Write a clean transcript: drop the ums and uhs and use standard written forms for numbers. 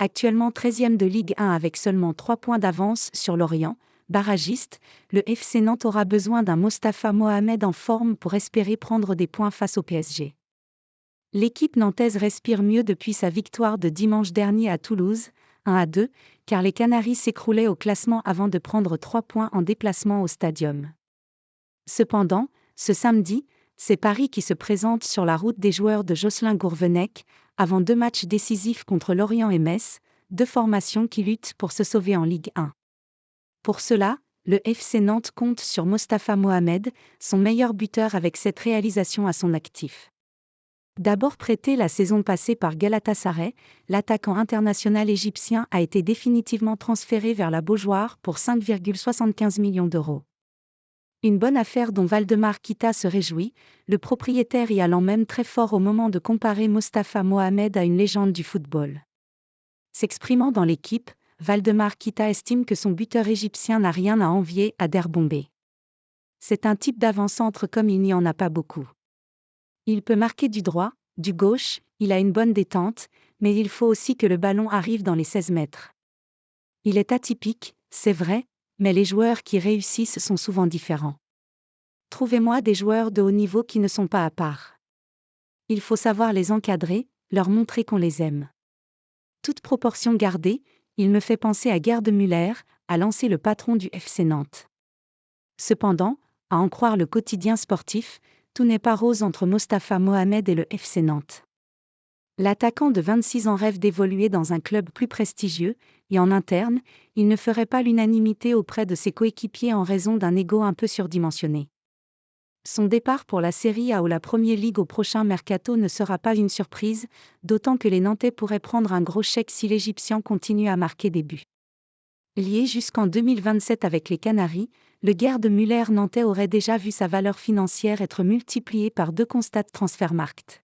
Actuellement 13e de Ligue 1 avec seulement 3 points d'avance sur Lorient, barragiste, le FC Nantes aura besoin d'un Mostafa Mohamed en forme pour espérer prendre des points face au PSG. L'équipe nantaise respire mieux depuis sa victoire de dimanche dernier à Toulouse, 1-2, car les Canaries s'écroulaient au classement avant de prendre 3 points en déplacement au Stadium. Cependant, ce samedi, c'est Paris qui se présente sur la route des joueurs de Jocelyn Gourvenec, avant 2 matchs décisifs contre Lorient et Metz, 2 formations qui luttent pour se sauver en Ligue 1. Pour cela, le FC Nantes compte sur Mostafa Mohamed, son meilleur buteur avec cette réalisation à son actif. D'abord prêté la saison passée par Galatasaray, l'attaquant international égyptien a été définitivement transféré vers la Beaujoire pour 5,75 millions d'euros. Une bonne affaire dont Waldemar Kita se réjouit, le propriétaire y allant même très fort au moment de comparer Mostafa Mohamed à une légende du football. S'exprimant dans l'équipe, Waldemar Kita estime que son buteur égyptien n'a rien à envier à Der Bombay. C'est un type d'avant-centre comme il n'y en a pas beaucoup. Il peut marquer du droit, du gauche, il a une bonne détente, mais il faut aussi que le ballon arrive dans les 16 mètres. Il est atypique, c'est vrai, mais les joueurs qui réussissent sont souvent différents. Trouvez-moi des joueurs de haut niveau qui ne sont pas à part. Il faut savoir les encadrer, leur montrer qu'on les aime. Toute proportion gardée, il me fait penser à Gerd Müller, a lancé le patron du FC Nantes. Cependant, à en croire le quotidien sportif, tout n'est pas rose entre Mostafa Mohamed et le FC Nantes. L'attaquant de 26 ans rêve d'évoluer dans un club plus prestigieux, et en interne, il ne ferait pas l'unanimité auprès de ses coéquipiers en raison d'un ego un peu surdimensionné. Son départ pour la Serie A ou la Premier League au prochain mercato ne sera pas une surprise, d'autant que les Nantais pourraient prendre un gros chèque si l'Égyptien continue à marquer des buts. Lié jusqu'en 2027 avec les Canaries, le Gerd Müller nantais aurait déjà vu sa valeur financière être multipliée par 2, constate Transfermarkt.